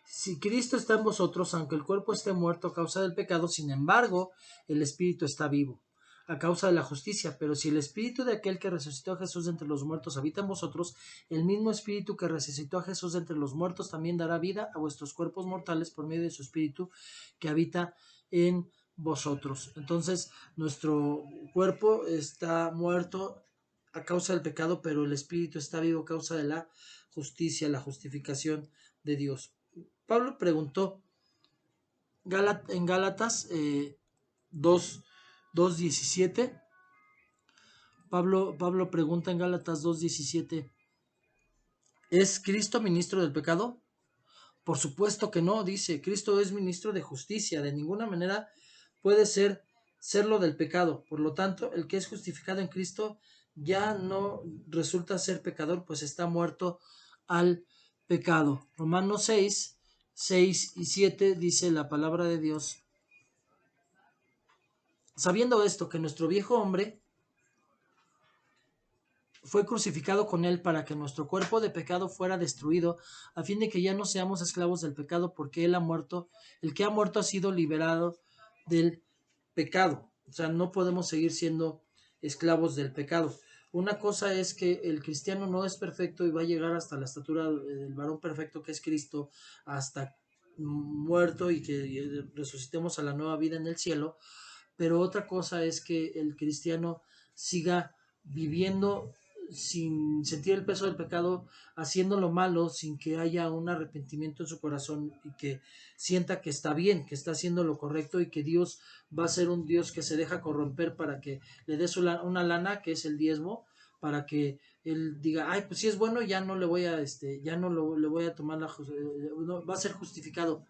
si Cristo está en vosotros, aunque el cuerpo esté muerto a causa del pecado, sin embargo, el espíritu está vivo a causa de la justicia. Pero si el espíritu de aquel que resucitó a Jesús de entre los muertos habita en vosotros, el mismo espíritu que resucitó a Jesús de entre los muertos también dará vida a vuestros cuerpos mortales por medio de su espíritu que habita en vosotros. Entonces, nuestro cuerpo está muerto a causa del pecado, pero el espíritu está vivo a causa de la justicia, la justificación de Dios. Pablo preguntó en Gálatas 2:17. Pablo pregunta en Gálatas 2:17: ¿es Cristo ministro del pecado? Por supuesto que no, dice. Cristo es ministro de justicia, de ninguna manera puede serlo del pecado. Por lo tanto, el que es justificado en Cristo ya no resulta ser pecador, pues está muerto al pecado. Romanos 6:6-7 dice la palabra de Dios: sabiendo esto, que nuestro viejo hombre fue crucificado con él para que nuestro cuerpo de pecado fuera destruido, a fin de que ya no seamos esclavos del pecado, porque él ha muerto, el que ha muerto ha sido liberado del pecado. O sea, no podemos seguir siendo esclavos del pecado. Una cosa es que el cristiano no es perfecto y va a llegar hasta la estatura del varón perfecto que es Cristo, hasta muerto y que resucitemos a la nueva vida en el cielo. Pero otra cosa es que el cristiano siga viviendo sin sentir el peso del pecado, haciendo lo malo sin que haya un arrepentimiento en su corazón y que sienta que está bien, que está haciendo lo correcto y que Dios va a ser un Dios que se deja corromper para que le des una lana, que es el diezmo, para que él diga, ay, pues si es bueno, ya no le voy a, ya no le voy a tomar no, va a ser justificado.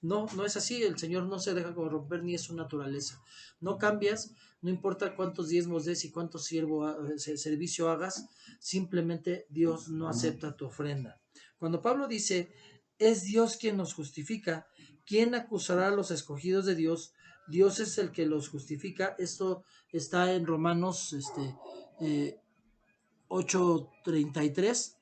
No, no es así. El Señor no se deja corromper ni es su naturaleza. No cambias, no importa cuántos diezmos des y cuánto servicio hagas, simplemente Dios no acepta tu ofrenda. Cuando Pablo dice, es Dios quien nos justifica, ¿quién acusará a los escogidos de Dios? Dios es el que los justifica. Esto está en Romanos 8:33.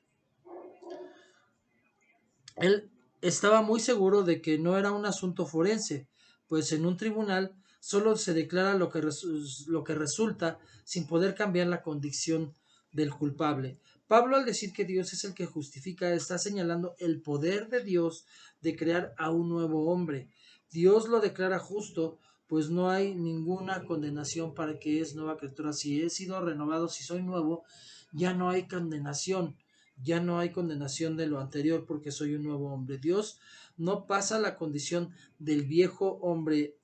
Él estaba muy seguro de que no era un asunto forense, pues en un tribunal solo se declara lo que resulta sin poder cambiar la condición del culpable. Pablo, al decir que Dios es el que justifica, está señalando el poder de Dios de crear a un nuevo hombre. Dios lo declara justo, pues no hay ninguna condenación para que es nueva criatura. Si he sido renovado, si soy nuevo, ya no hay condenación. Ya no hay condenación de lo anterior porque soy un nuevo hombre. Dios no pasa la condición del viejo hombre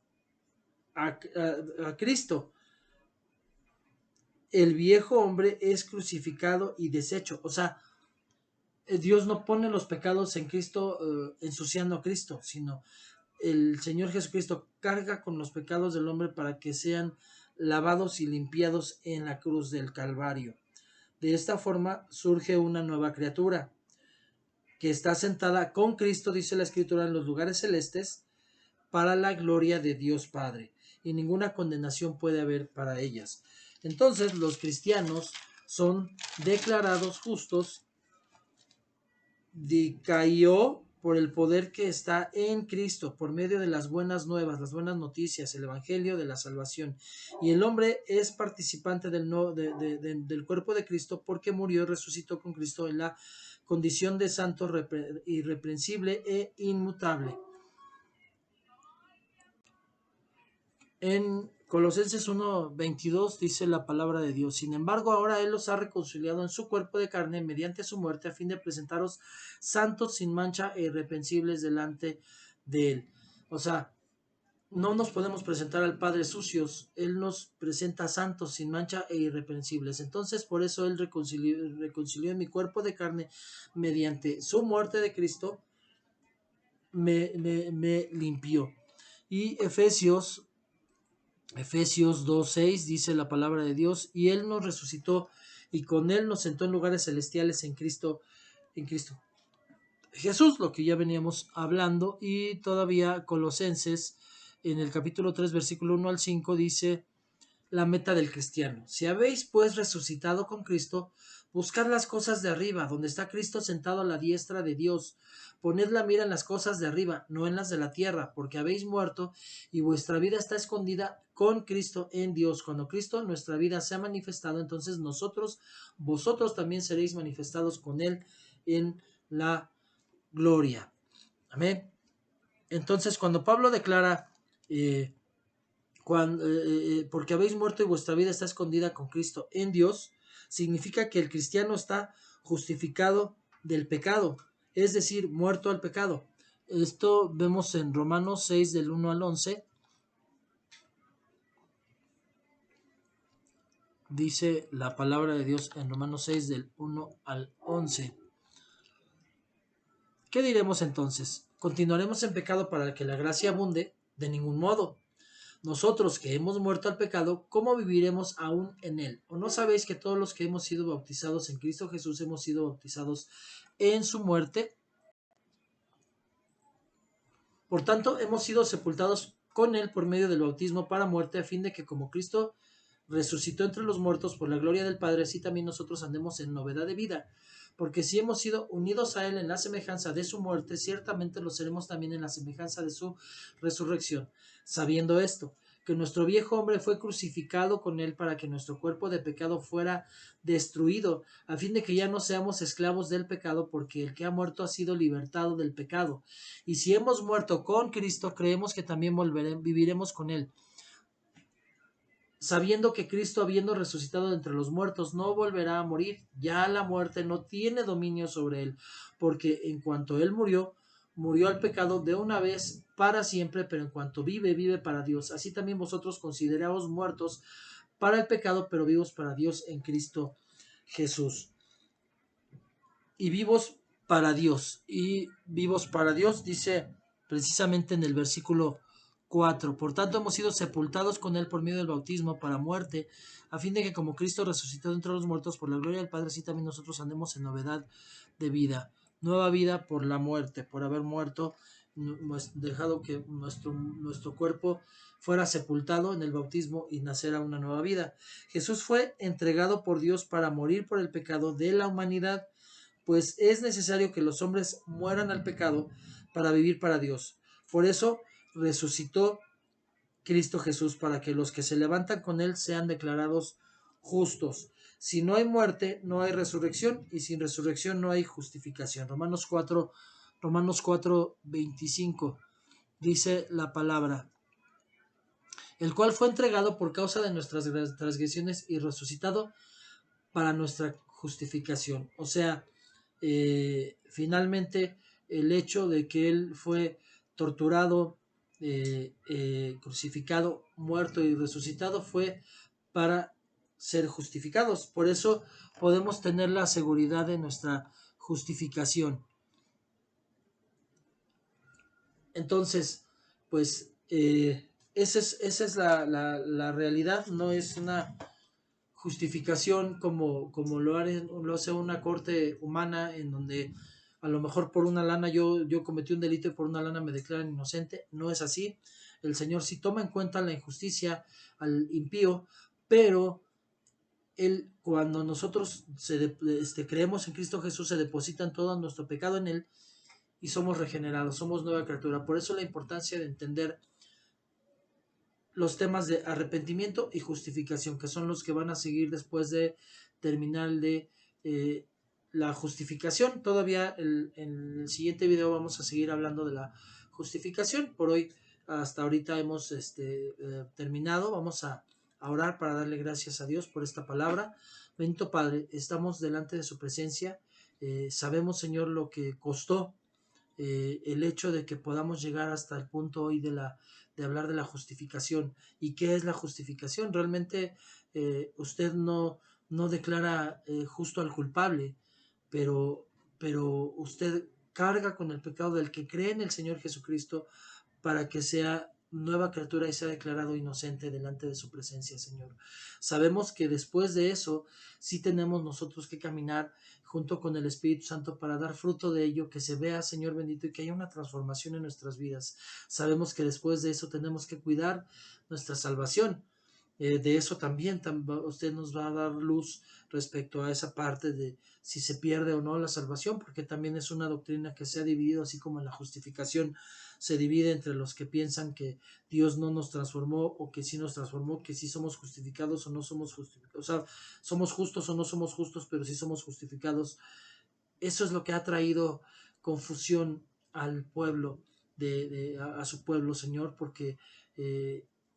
a Cristo. El viejo hombre es crucificado y deshecho. O sea, Dios no pone los pecados en Cristo ensuciando a Cristo, sino el Señor Jesucristo carga con los pecados del hombre para que sean lavados y limpiados en la cruz del Calvario. De esta forma surge una nueva criatura que está sentada con Cristo, dice la Escritura, en los lugares celestes, para la gloria de Dios Padre, y ninguna condenación puede haber para ellas. Entonces los cristianos son declarados justos, dicaió, por el poder que está en Cristo, por medio de las buenas nuevas, las buenas noticias, el Evangelio de la salvación. Y el hombre es participante del cuerpo de Cristo porque murió y resucitó con Cristo en la condición de santo, irreprensible e inmutable. En Colosenses 1:22 dice la palabra de Dios: sin embargo, ahora Él los ha reconciliado en su cuerpo de carne mediante su muerte, a fin de presentaros santos, sin mancha e irreprensibles delante de Él. O sea, no nos podemos presentar al Padre sucios, Él nos presenta santos, sin mancha e irreprensibles. Entonces, por eso Él reconcilió en mi cuerpo de carne mediante su muerte de Cristo, me limpió. Y Efesios 2:6 dice la palabra de Dios: y Él nos resucitó y con Él nos sentó en lugares celestiales en Cristo Jesús, lo que ya veníamos hablando. Y todavía Colosenses en el capítulo 3 versículo 1 al 5 dice la meta del cristiano: si habéis pues resucitado con Cristo, buscad las cosas de arriba, donde está Cristo sentado a la diestra de Dios. Poned la mira en las cosas de arriba, no en las de la tierra, porque habéis muerto y vuestra vida está escondida con Cristo en Dios. Cuando Cristo, nuestra vida, se ha manifestado, entonces vosotros también seréis manifestados con Él en la gloria. Amén. Entonces, cuando Pablo declara porque habéis muerto y vuestra vida está escondida con Cristo en Dios, significa que el cristiano está justificado del pecado, es decir, muerto al pecado. Esto vemos en Romanos 6 del 1 al 11. Dice la palabra de Dios en Romanos 6 del 1 al 11. ¿Qué diremos entonces? ¿Continuaremos en pecado para que la gracia abunde? De ningún modo. Nosotros que hemos muerto al pecado, ¿cómo viviremos aún en él? ¿O no sabéis que todos los que hemos sido bautizados en Cristo Jesús hemos sido bautizados en su muerte? Por tanto, hemos sido sepultados con él por medio del bautismo para muerte, a fin de que como Cristo resucitó entre los muertos por la gloria del Padre, así también nosotros andemos en novedad de vida. Porque si hemos sido unidos a Él en la semejanza de su muerte, ciertamente lo seremos también en la semejanza de su resurrección. Sabiendo esto, que nuestro viejo hombre fue crucificado con Él para que nuestro cuerpo de pecado fuera destruido, a fin de que ya no seamos esclavos del pecado, porque el que ha muerto ha sido libertado del pecado. Y si hemos muerto con Cristo, creemos que también viviremos con Él, sabiendo que Cristo, habiendo resucitado de entre los muertos, no volverá a morir. Ya la muerte no tiene dominio sobre él, porque en cuanto él murió, murió al pecado de una vez para siempre, pero en cuanto vive, vive para Dios. Así también vosotros consideraos muertos para el pecado, pero vivos para Dios en Cristo Jesús. Y vivos para Dios. Y vivos para Dios dice precisamente en el versículo 4. Por tanto, hemos sido sepultados con Él por medio del bautismo para muerte, a fin de que como Cristo resucitó entre los muertos por la gloria del Padre, así también nosotros andemos en novedad de vida. Nueva vida por la muerte, por haber muerto, dejado que nuestro cuerpo fuera sepultado en el bautismo y nacer a una nueva vida. Jesús fue entregado por Dios para morir por el pecado de la humanidad, pues es necesario que los hombres mueran al pecado para vivir para Dios. Por eso resucitó Cristo Jesús, para que los que se levantan con él sean declarados justos. Si no hay muerte, no hay resurrección, y sin resurrección no hay justificación. Romanos 4 25 dice la palabra, el cual fue entregado por causa de nuestras transgresiones y resucitado para nuestra justificación. O sea, finalmente el hecho de que él fue torturado, crucificado, muerto y resucitado fue para ser justificados. Por eso podemos tener la seguridad de nuestra justificación. Entonces, pues esa es la realidad, no es una justificación como lo hace una corte humana, en donde a lo mejor por una lana yo cometí un delito y por una lana me declaran inocente. No es así. El Señor sí toma en cuenta la injusticia al impío, pero él, cuando nosotros creemos en Cristo Jesús, se depositan todo nuestro pecado en él y somos regenerados, somos nueva criatura. Por eso la importancia de entender los temas de arrepentimiento y justificación, que son los que van a seguir después de terminar de la justificación. Todavía en el siguiente video vamos a seguir hablando de la justificación. Por hoy, hasta ahorita hemos terminado. Vamos a orar para darle gracias a Dios por esta palabra. Bendito Padre, estamos delante de su presencia. Sabemos, Señor, lo que costó el hecho de que podamos llegar hasta el punto hoy de hablar de la justificación. ¿Y qué es la justificación? Realmente usted no declara justo al culpable, pero, pero usted carga con el pecado del que cree en el Señor Jesucristo para que sea nueva criatura y sea declarado inocente delante de su presencia, Señor. Sabemos que después de eso sí tenemos nosotros que caminar junto con el Espíritu Santo para dar fruto de ello, que se vea, Señor bendito, y que haya una transformación en nuestras vidas. Sabemos que después de eso tenemos que cuidar nuestra salvación. De eso también usted nos va a dar luz respecto a esa parte de si se pierde o no la salvación, porque también es una doctrina que se ha dividido, así como en la justificación se divide entre los que piensan que Dios no nos transformó o que sí nos transformó, que sí somos justificados o no somos justificados, o sea, somos justos o no somos justos, pero sí somos justificados. Eso es lo que ha traído confusión al pueblo, a su pueblo, Señor, porque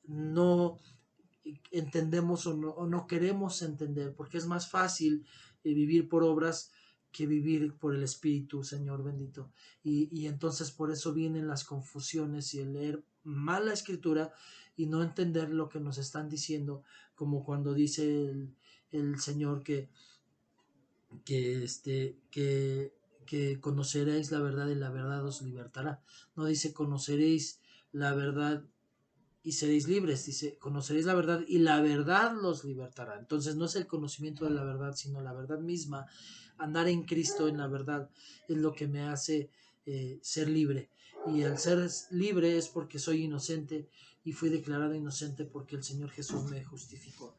no entendemos o no queremos entender, porque es más fácil vivir por obras que vivir por el Espíritu, Señor bendito. Y entonces por eso vienen las confusiones y el leer mal la Escritura y no entender lo que nos están diciendo, como cuando dice el Señor que, este, que conoceréis la verdad y la verdad os libertará. No dice conoceréis la verdad y seréis libres, dice, conoceréis la verdad y la verdad los libertará. Entonces no es el conocimiento de la verdad, sino la verdad misma. Andar en Cristo, en la verdad, es lo que me hace ser libre. Y al ser libre es porque soy inocente y fui declarado inocente porque el Señor Jesús me justificó.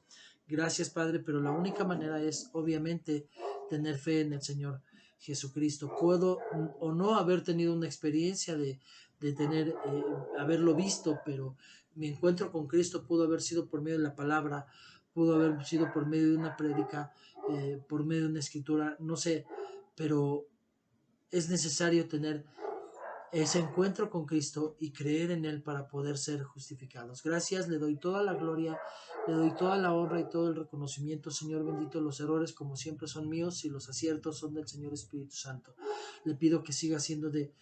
Gracias, Padre, pero la única manera es, obviamente, tener fe en el Señor Jesucristo. Puedo o no haber tenido una experiencia de tener, haberlo visto, pero mi encuentro con Cristo pudo haber sido por medio de la palabra, pudo haber sido por medio de una prédica, por medio de una escritura, no sé, pero es necesario tener ese encuentro con Cristo y creer en Él para poder ser justificados. Gracias, le doy toda la gloria, le doy toda la honra y todo el reconocimiento, Señor bendito. Los errores, como siempre, son míos y los aciertos son del Señor Espíritu Santo. Le pido que siga siendo de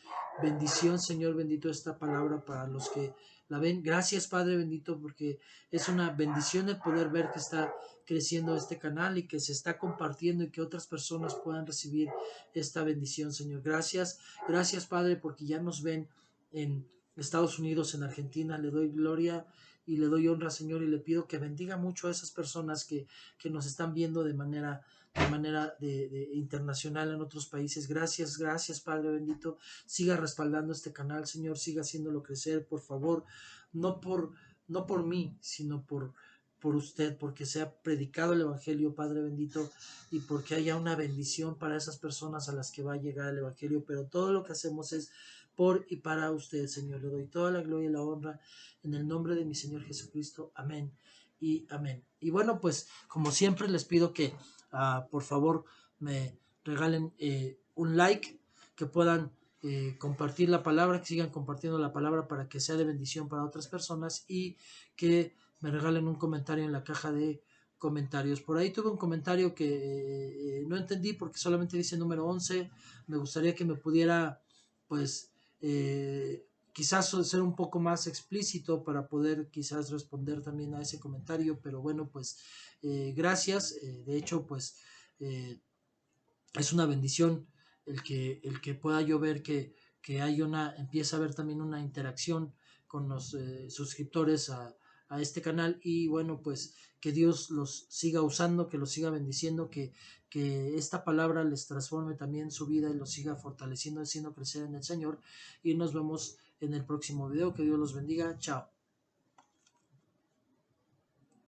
bendición, Señor bendito, esta palabra para los que la ven. Gracias, Padre bendito, porque es una bendición el poder ver que está creciendo este canal y que se está compartiendo y que otras personas puedan recibir esta bendición, Señor. Gracias, gracias, Padre, porque ya nos ven en Estados Unidos, en Argentina. Le doy gloria y le doy honra, Señor, y le pido que bendiga mucho a esas personas que nos están viendo de manera internacional en otros países. Gracias, gracias, Padre bendito. Siga respaldando este canal, Señor, siga haciéndolo crecer, por favor, no por mí, sino por usted, porque sea predicado el Evangelio, Padre bendito, y porque haya una bendición para esas personas a las que va a llegar el Evangelio. Pero todo lo que hacemos es por y para usted, Señor. Le doy toda la gloria y la honra en el nombre de mi Señor Jesucristo. Amén y amén. Y bueno, pues como siempre les pido que por favor me regalen un like, que puedan compartir la palabra, que sigan compartiendo la palabra para que sea de bendición para otras personas, y que me regalen un comentario en la caja de comentarios. Por ahí tuve un comentario que no entendí porque solamente dice número 11. Me gustaría que me pudiera, pues, quizás ser un poco más explícito para poder quizás responder también a ese comentario, pero bueno, pues gracias. De hecho, pues es una bendición el que pueda yo ver que hay empieza a haber también una interacción con los suscriptores a este canal. Y bueno, pues que Dios los siga usando, que los siga bendiciendo, que esta palabra les transforme también su vida y los siga fortaleciendo, haciendo crecer en el Señor. Y nos vemos en el próximo video. Que Dios los bendiga. Chao.